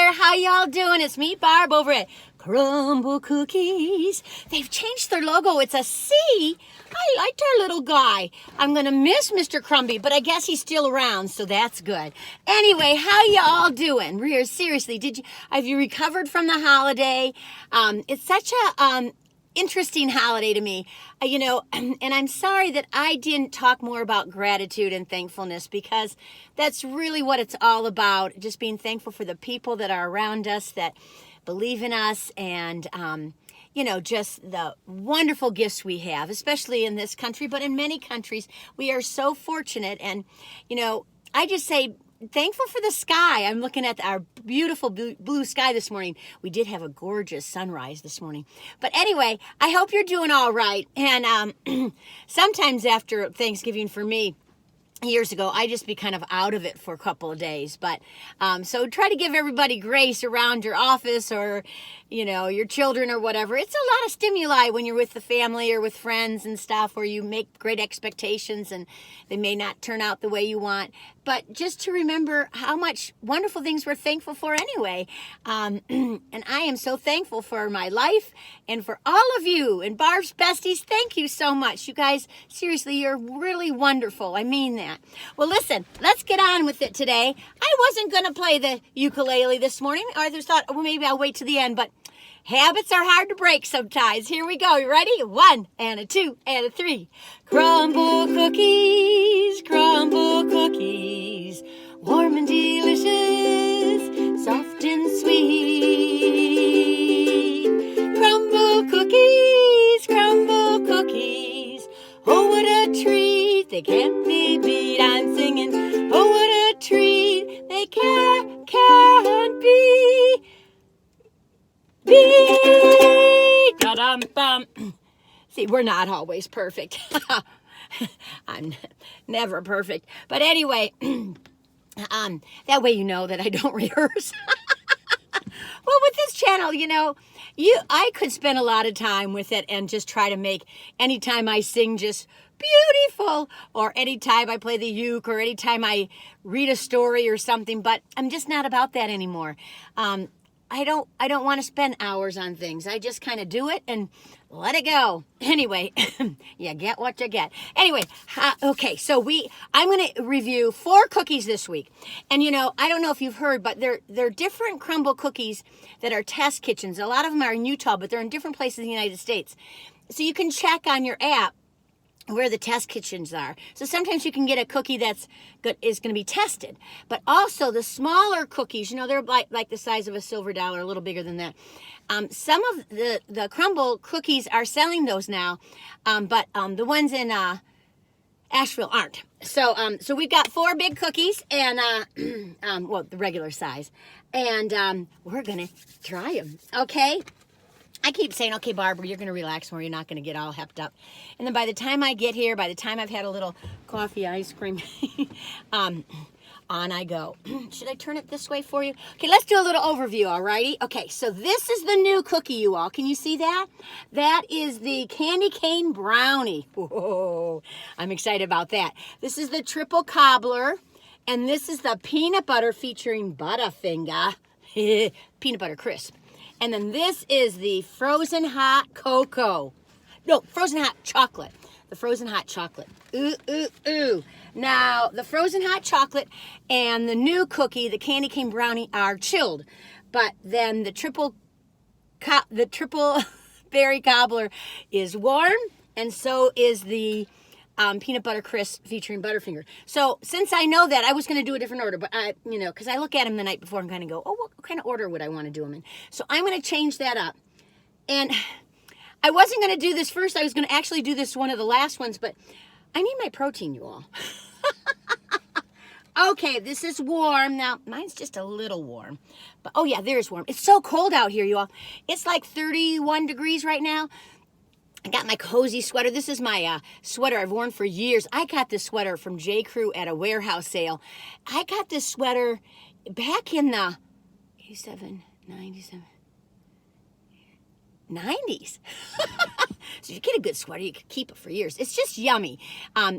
there. How y'all doing? It's me, Barb, over at Crumbl Cookies. They've changed their logo. It's a C. I liked our little guy. I'm going to miss Mr. Crumbly, but I guess he's still around, so that's good. Anyway, how y'all doing? Seriously, have you recovered from the holiday? It's such a interesting holiday to me, and I'm sorry that I didn't talk more about gratitude and thankfulness, because that's really what it's all about. Just being thankful for the people that are around us, that believe in us, and just the wonderful gifts we have, especially in this country, but in many countries. We are so fortunate. And I just say thankful for the sky. I'm looking at our beautiful blue sky this morning. We did have a gorgeous sunrise this morning. But anyway, I hope you're doing all right. And sometimes after Thanksgiving, for me, years ago, I just be kind of out of it for a couple of days. But so try to give everybody grace around your office, or your children or whatever. It's a lot of stimuli when you're with the family or with friends and stuff, where you make great expectations and they may not turn out the way you want. But just to remember how much wonderful things we're thankful for anyway. And I am so thankful for my life and for all of you. And Barb's besties, thank you so much. You guys, seriously, you're really wonderful. I mean that. Well, listen, let's get on with it today. I wasn't going to play the ukulele this morning. I just thought, well, maybe I'll wait to the end. But habits are hard to break sometimes. Here we go. You ready? 1 and a 2 and a 3. Crumbl cookies, Crumbl cookies, warm and delicious, soft and sweet. Crumbl cookies, Crumbl cookies, oh what a treat, they can't be beat. I'm singing, oh what a treat, they can't be. Da-dum-bum. See, we're not always perfect. I'm never perfect. But anyway, that way you know that I don't rehearse. Well, with this channel, I could spend a lot of time with it and just try to make any time I sing just beautiful, or anytime I play the uke, or anytime I read a story or something, but I'm just not about that anymore. I don't want to spend hours on things. I just kind of do it and let it go. Anyway, you get what you get. Anyway, okay, so I'm going to review 4 cookies this week. And I don't know if you've heard, but they're different Crumbl cookies that are test kitchens. A lot of them are in Utah, but they're in different places in the United States. So you can check on your app where the test kitchens are. So sometimes you can get a cookie that's is going to be tested. But also the smaller cookies, they're like the size of a silver dollar, a little bigger than that. Some of the Crumbl cookies are selling those now, but the ones in Asheville aren't. So we've got 4 big cookies, and the regular size, and we're gonna try them. Okay. I keep saying, okay, Barbara, you're going to relax more. You're not going to get all hepped up. And then by the time I get here, by the time I've had a little coffee, ice cream, on I go. Should I turn it this way for you? Okay, let's do a little overview, all righty? Okay, so this is the new cookie, you all. Can you see that? That is the Candy Cane Brownie. Whoa, I'm excited about that. This is the Triple Cobbler, and this is the peanut butter featuring Butterfinger. Peanut butter crisp. And then this is the frozen hot cocoa. No, frozen hot chocolate. The frozen hot chocolate. Ooh, ooh, ooh. Now, the frozen hot chocolate and the new cookie, the Candy Cane Brownie, are chilled. But then the triple berry cobbler is warm, and so is the peanut butter crisp featuring Butterfinger. So since I know that, I was going to do a different order, but because I look at them the night before and kind of go, oh, what kind of order would I want to do them in? So I'm going to change that up. And I wasn't going to do this first. I was going to actually do this one of the last ones, but I need my protein, you all. Okay, this is warm. Now, mine's just a little warm. But, oh yeah, there's warm. It's so cold out here, you all. It's like 31 degrees right now. I got my cozy sweater. This is my sweater I've worn for years. I got this sweater from J. Crew at a warehouse sale. I got this sweater back in the 87, 97, 90s. So if you get a good sweater, you can keep it for years. It's just yummy.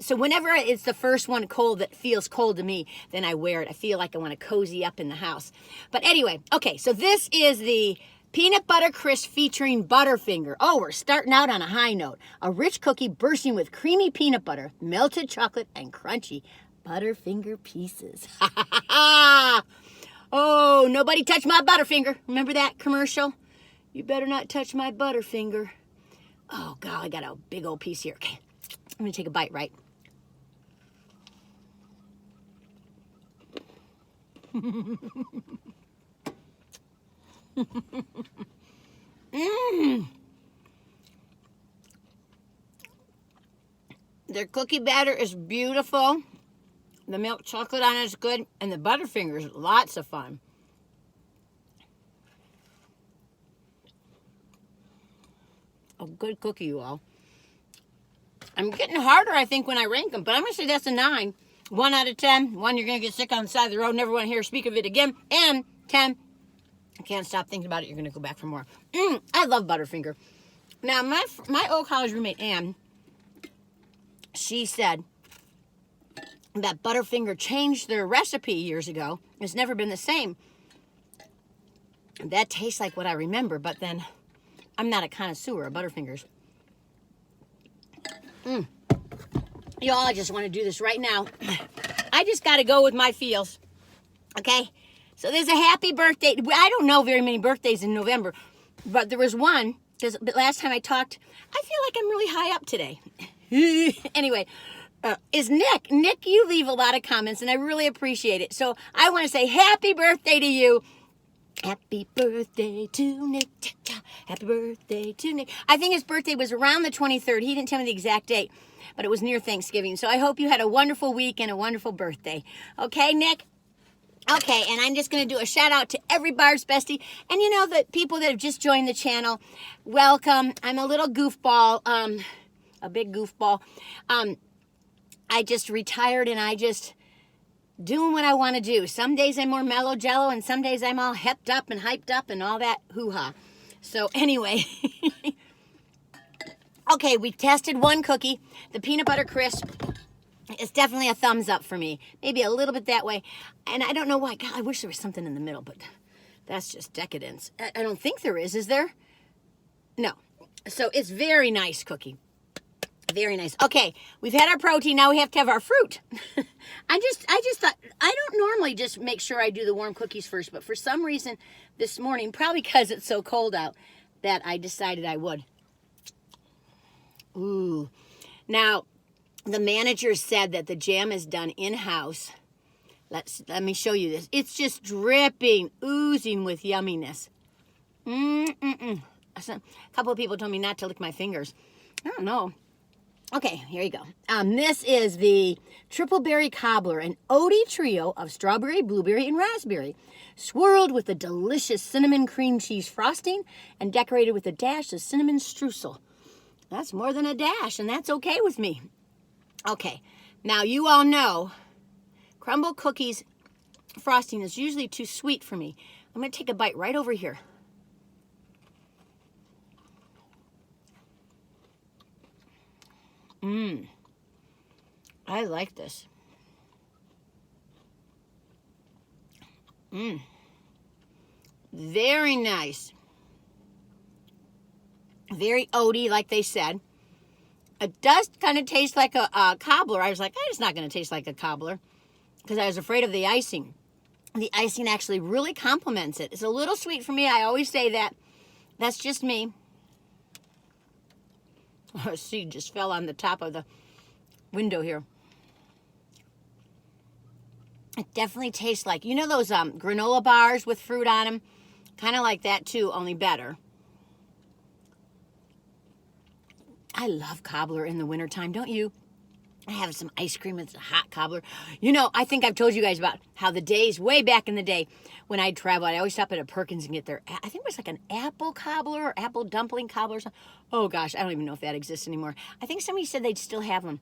So whenever it's the first one cold that feels cold to me, then I wear it. I feel like I want to cozy up in the house. But anyway, okay, so this is the Peanut Butter Crisp featuring Butterfinger. Oh, we're starting out on a high note. A rich cookie bursting with creamy peanut butter, melted chocolate, and crunchy Butterfinger pieces. Oh, nobody touch my Butterfinger. Remember that commercial? You better not touch my Butterfinger. Oh, God, I got a big old piece here. Okay, I'm going to take a bite, right? Their cookie batter is beautiful. The milk chocolate on it is good. And the Butterfinger is lots of fun. A good cookie, you all. I'm getting harder, I think, when I rank them. But I'm going to say that's a 9. 1 out of 10. 1, you're going to get sick on the side of the road. Never want to hear or speak of it again. And 10, I can't stop thinking about it. You're going to go back for more. I love Butterfinger. Now, my old college roommate, Ann, she said that Butterfinger changed their recipe years ago. It's never been the same. That tastes like what I remember, but then I'm not a connoisseur of Butterfingers. Y'all, I just want to do this right now. I just got to go with my feels. Okay? So there's a happy birthday. I don't know very many birthdays in November, but there was one, because last time I talked, I feel like I'm really high up today. Anyway, is Nick. Nick, you leave a lot of comments, and I really appreciate it. So I want to say happy birthday to you. Happy birthday to Nick. Happy birthday to Nick. I think his birthday was around the 23rd. He didn't tell me the exact date, but it was near Thanksgiving. So I hope you had a wonderful week and a wonderful birthday. Okay, Nick? Okay, and I'm just going to do a shout out to every Barb's Bestie. And you know, the people that have just joined the channel, welcome. I'm a little goofball, a big goofball. I just retired and I just doing what I want to do. Some days I'm more mellow jello and some days I'm all hepped up and hyped up and all that hoo-ha. So anyway, okay, we tested one cookie, the peanut butter crisp. It's definitely a thumbs up for me. Maybe a little bit that way. And I don't know why. God, I wish there was something in the middle, but that's just decadence. I don't think there is there? No. So it's very nice cookie. Very nice. Okay, we've had our protein. Now we have to have our fruit. I just thought, I don't normally just make sure I do the warm cookies first, but for some reason this morning, probably because it's so cold out, that I decided I would. Ooh. Now, the manager said that the jam is done in-house. Let me show you this. It's just dripping, oozing with yumminess. A couple of people told me not to lick my fingers. I don't know. Okay, here you go. This is the Triple Berry Cobbler, an oaty trio of strawberry, blueberry, and raspberry, swirled with a delicious cinnamon cream cheese frosting and decorated with a dash of cinnamon streusel. That's more than a dash, and that's okay with me. Okay, now you all know Crumbl Cookies frosting is usually too sweet for me. I'm going to take a bite right over here. I like this. Very nice. Very oaty, like they said. It does kind of taste like a cobbler. I was like, it's not going to taste like a cobbler because I was afraid of the icing. The icing actually really complements it. It's a little sweet for me. I always say that. That's just me. A seed just fell on the top of the window here. It definitely tastes like, you know those granola bars with fruit on them? Kind of like that too, only better. I love cobbler in the wintertime, don't you? I have some ice cream with a hot cobbler. You know, I think I've told you guys about how the days, way back in the day, when I'd travel, I'd always stop at a Perkins and get their, I think it was like an apple cobbler or apple dumpling cobbler or something. Oh gosh, I don't even know if that exists anymore. I think somebody said they'd still have them.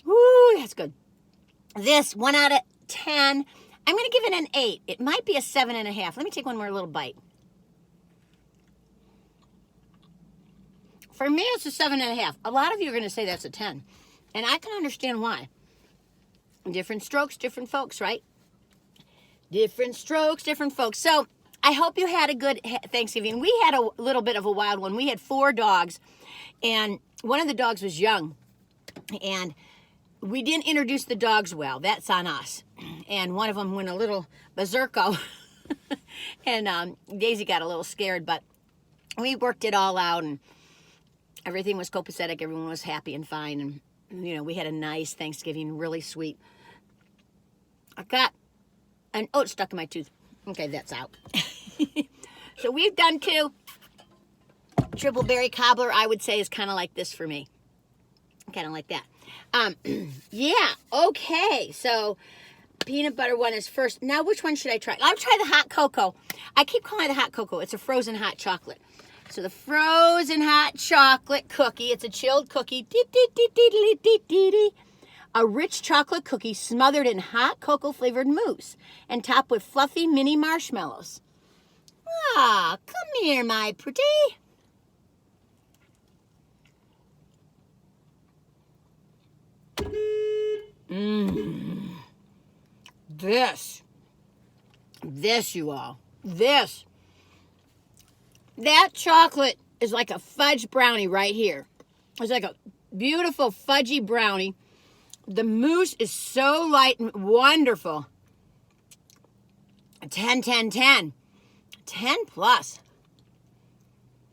Woo, that's good. This, 1 out of 10. I'm going to give it an 8. It might be a 7.5. Let me take one more little bite. For me, it's a 7.5. A lot of you are going to say that's a 10. And I can understand why. Different strokes, different folks, right? Different strokes, different folks. So I hope you had a good Thanksgiving. We had a little bit of a wild one. We had 4 dogs, and one of the dogs was young. And we didn't introduce the dogs well. That's on us. And one of them went a little berserko. And Daisy got a little scared, but we worked it all out, and everything was copacetic. Everyone was happy and fine. And, you know, we had a nice Thanksgiving, really sweet. I got an oat stuck in my tooth. Okay, that's out. So we've done 2. Triple berry cobbler, I would say, is kind of like this for me. Kind of like that. Yeah, okay. So peanut butter one is first. Now, which one should I try? I'll try the hot cocoa. I keep calling it the hot cocoa. It's a frozen hot chocolate. So the frozen hot chocolate cookie. It's a chilled cookie. A rich chocolate cookie smothered in hot cocoa-flavored mousse and topped with fluffy mini marshmallows. Ah, come here, my pretty. This, you all. This. That chocolate is like a fudge brownie right here. It's like a beautiful fudgy brownie. The mousse is so light and wonderful. 10, 10, 10. 10 plus.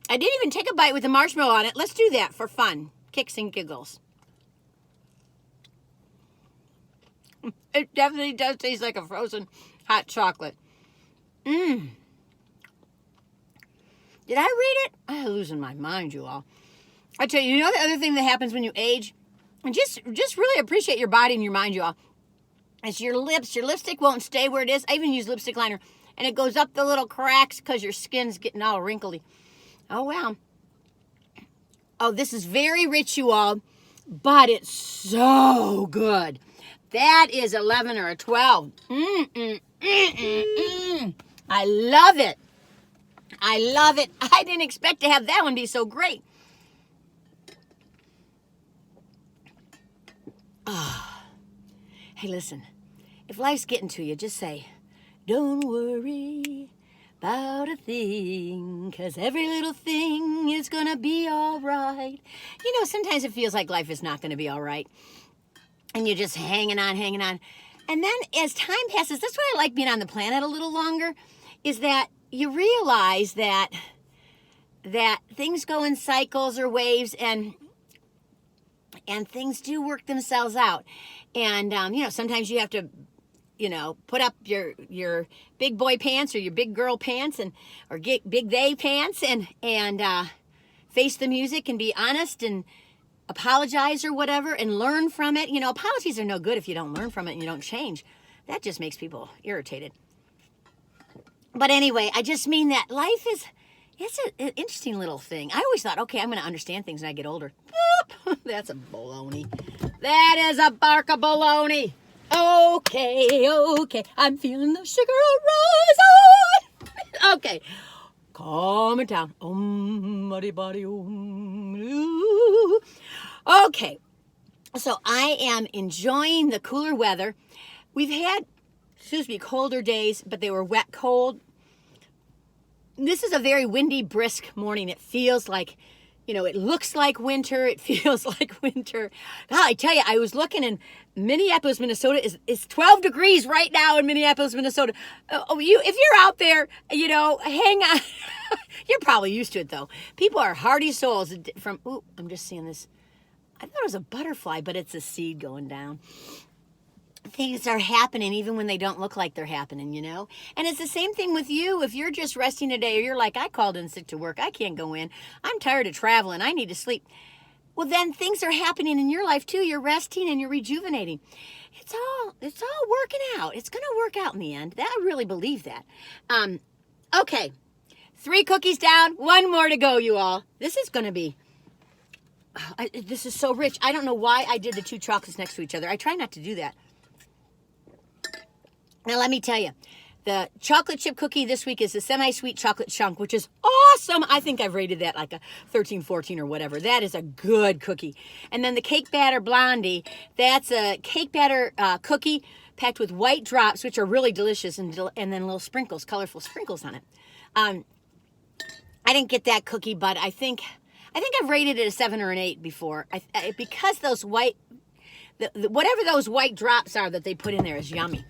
I didn't even take a bite with the marshmallow on it. Let's do that for fun. Kicks and giggles. It definitely does taste like a frozen hot chocolate. Did I read it? I'm losing my mind, you all. I tell you, you know the other thing that happens when you age? And just really appreciate your body and your mind, you all. It's your lips. Your lipstick won't stay where it is. I even use lipstick liner. And it goes up the little cracks because your skin's getting all wrinkly. Oh, wow. Oh, this is very rich, you all. But it's so good. That is 11 or a 12. I love it. I love it. I didn't expect to have that one be so great. Oh. Hey, listen. If life's getting to you, just say, don't worry about a thing, 'cause every little thing is gonna be all right. You know, sometimes it feels like life is not gonna be all right. And you're just hanging on, hanging on. And then as time passes, that's why I like being on the planet a little longer, is that you realize that things go in cycles or waves, and things do work themselves out. And, you know, sometimes you have to, you know, put up your big boy pants or your big girl pants or get big they pants and face the music and be honest and apologize or whatever and learn from it. You know, apologies are no good if you don't learn from it and you don't change. That just makes people irritated. But anyway, I just mean that life is, it's an interesting little thing. I always thought, okay, I'm going to understand things when I get older. Boop. That's a baloney. That is a bark of baloney. Okay, I'm feeling the sugar rise on. Okay, calm it down. Okay, so I am enjoying the cooler weather. We've had, colder days, but they were wet cold. This is a very windy, brisk morning. It feels like, you know, it looks like winter. It feels like winter. God, I tell you, I was looking in Minneapolis, Minnesota. It's 12 degrees right now in Minneapolis, Minnesota. If you're out there, you know, hang on. You're probably used to it, though. People are hardy souls from, I'm just seeing this. I thought it was a butterfly, but it's a seed going down. Things are happening even when they don't look like they're happening, you know? And it's the same thing with you. If you're just resting today, or you're like, I called in sick to work, I can't go in, I'm tired of traveling, I need to sleep. Well, then things are happening in your life too. You're resting and you're rejuvenating. It's all working out. It's going to work out in the end. I really believe that. Okay. 3 cookies down, 1 more to go, you all. This is going to be, this is so rich. I don't know why I did the 2 chocolates next to each other. I try not to do that. Now, let me tell you, The chocolate chip cookie this week is the semi-sweet chocolate chunk, which is awesome. I think I've rated that like a 13, 14 or whatever. That is a good cookie. And then the cake batter blondie, that's a cake batter cookie packed with white drops, which are really delicious, and then little sprinkles, colorful sprinkles on it. I didn't get that cookie, but I think I've rated it a 7 or an 8 before. Because those white, whatever those white drops are that they put in there is yummy.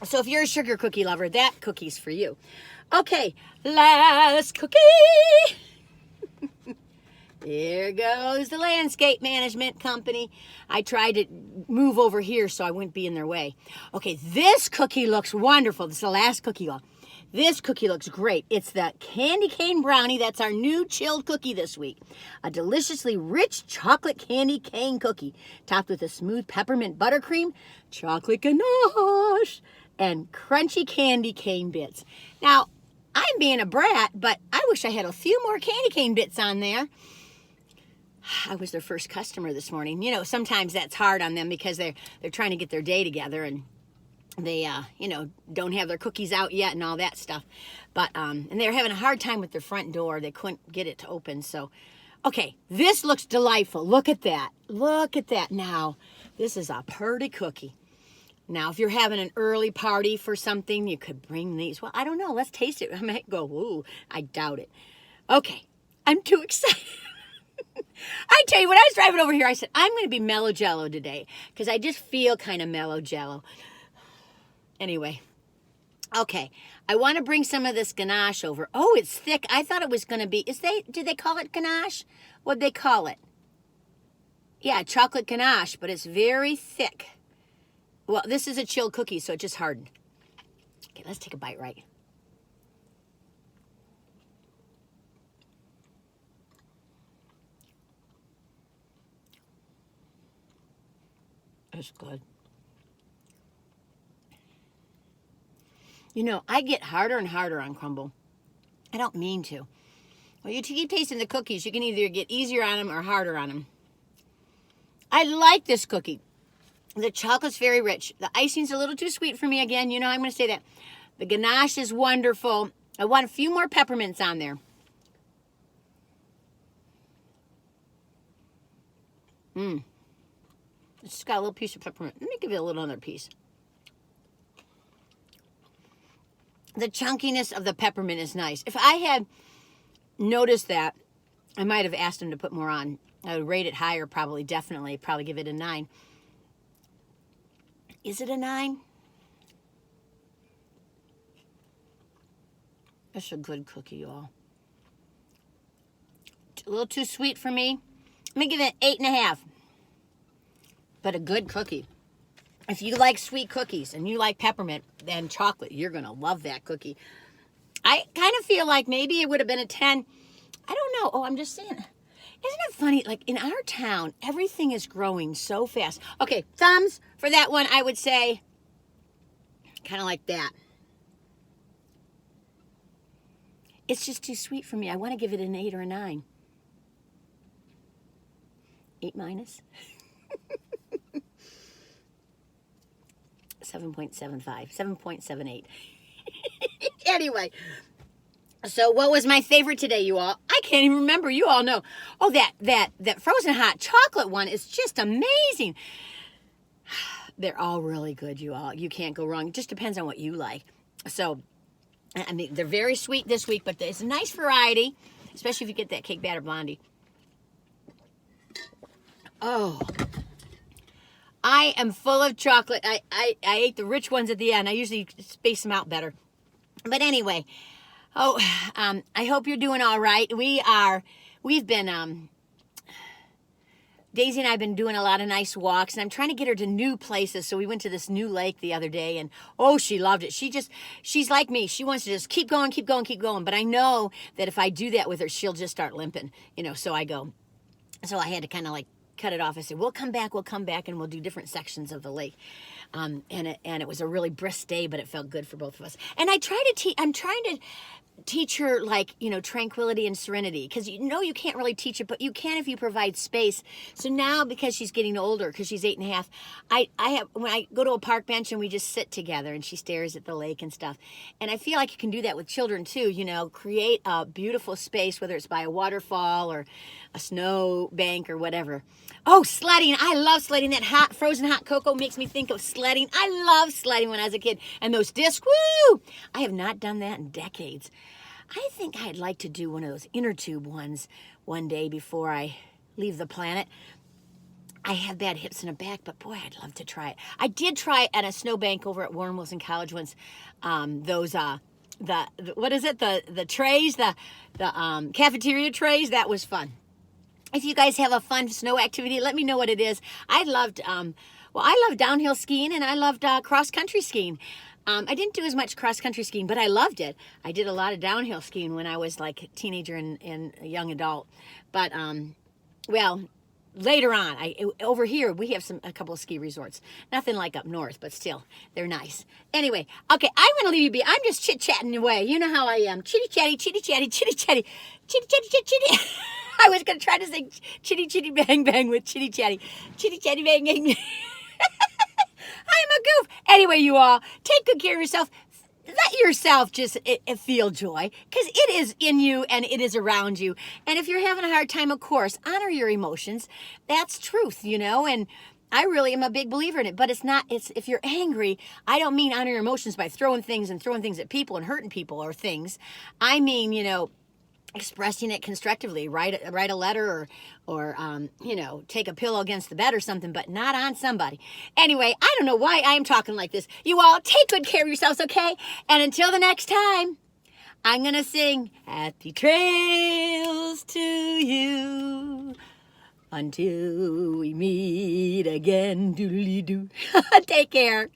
So if you're a sugar cookie lover, that cookie's for you. Okay, last cookie. Here goes the landscape management company. I tried to move over here so I wouldn't be in their way. Okay, this cookie looks wonderful. This is the last cookie, y'all. This cookie looks great. It's the candy cane brownie. That's our new chilled cookie this week. A deliciously rich chocolate candy cane cookie topped with a smooth peppermint buttercream, chocolate ganache, and crunchy candy cane bits. Now, I'm being a brat, but I wish I had a few more candy cane bits on there. I was their first customer this morning. You know, sometimes that's hard on them because they're trying to get their day together and they, you know, don't have their cookies out yet and all that stuff. But, and they were having a hard time with their front door. They couldn't get it to open. So, okay, this looks delightful. Look at that. Look at that. Now, this is a pretty cookie. Now, if you're having an early party for something, you could bring these. Well, I don't know. Let's taste it. I might go, ooh, I doubt it. Okay, I'm too excited. I tell you, when I was driving over here, I said, I'm going to be mellow jello today because I just feel kind of mellow jello. Anyway, okay, I want to bring some of this ganache over. Oh, it's thick. I thought it was going to be, did they call it ganache? What'd they call it? Yeah, chocolate ganache, but it's very thick. Well, this is a chilled cookie, so it just hardened. Okay, let's take a bite, right? It's good. You know, I get harder and harder on Crumbl. I don't mean to. Well, you keep tasting the cookies, you can either get easier on them or harder on them. I like this cookie. The chocolate's very rich. The icing's a little too sweet for me again. You know, I'm going to say that. The ganache is wonderful. I want a few more peppermints on there. It's just got a little piece of peppermint. Let me give it a little other piece. The chunkiness of the peppermint is nice. If I had noticed that, I might have asked him to put more on. I would rate it higher, probably, definitely. Probably give it a 9. Is it a 9? That's a good cookie, y'all. A little too sweet for me. Let me give it 8.5. But a good cookie. If you like sweet cookies and you like peppermint and chocolate, you're going to love that cookie. I kind of feel like maybe it would have been a 10. I don't know. Oh, I'm just saying. Isn't it funny? Like in our town, everything is growing so fast. Okay, thumbs for that one, I would say kind of like that. It's just too sweet for me. I want to give it an 8 or a 9. 8 minus. 7.75, 7.78. Anyway, so what was my favorite today, you all? I can't even remember. You all know. Oh, that frozen hot chocolate one is just amazing. They're all really good, you all. You can't go wrong. It just depends on what you like. So, I mean, they're very sweet this week, but it's a nice variety, especially if you get that cake batter blondie. Oh, I am full of chocolate. I ate the rich ones at the end. I usually space them out better. But anyway, I hope you're doing all right. We've been, Daisy and I have been doing a lot of nice walks, and I'm trying to get her to new places. So we went to this new lake the other day, and oh, she loved it. She's like me. She wants to just keep going, keep going, keep going. But I know that if I do that with her, she'll just start limping, you know, so I go. So I had to kind of like cut it off. I said, we'll come back, and we'll do different sections of the lake. And it was a really brisk day, but it felt good for both of us. And I'm trying to teach her, like, you know, tranquility and serenity, because you know you can't really teach it, but you can if you provide space. So now, because she's getting older, because she's 8.5, I have, when I go to a park bench and we just sit together and she stares at the lake and stuff, and I feel like you can do that with children too, you know, create a beautiful space, whether it's by a waterfall or a snow bank or whatever. Oh, sledding. I love sledding. That hot, frozen hot cocoa makes me think of sledding. I love sledding when I was a kid. And those discs, woo! I have not done that in decades. I think I'd like to do one of those inner tube ones one day before I leave the planet. I have bad hips and a back, but boy, I'd love to try it. I did try it at a snowbank over at Warren Wilson College once. What is it? The trays, the cafeteria trays. That was fun. If you guys have a fun snow activity, let me know what it is. I loved, I loved downhill skiing, and I loved cross-country skiing. I didn't do as much cross-country skiing, but I loved it. I did a lot of downhill skiing when I was like a teenager and a young adult. But, well, later on, over here, we have a couple of ski resorts. Nothing like up north, but still, they're nice. Anyway, okay, I'm going to leave you be. I'm just chit-chatting away. You know how I am. Chitty-chatty, chitty-chatty, chitty-chatty, chitty-chatty, chitty-chatty. I was going to try to sing chitty-chitty-bang-bang with chitty-chatty, chitty-chatty-bang-bang. I'm a goof. Anyway, you all, take good care of yourself. Let yourself just feel joy, because it is in you and it is around you. And if you're having a hard time, of course, honor your emotions. That's truth, you know, and I really am a big believer in it. But if you're angry, I don't mean honor your emotions by throwing things at people and hurting people or things. I mean, you know, expressing it constructively, write a letter or you know, take a pillow against the bed or something, but not on somebody. Anyway, I don't know why I am talking like this. You all take good care of yourselves, okay? And until the next time, I'm going to sing Happy Trails to you until we meet again. Doodly-doo. Take care.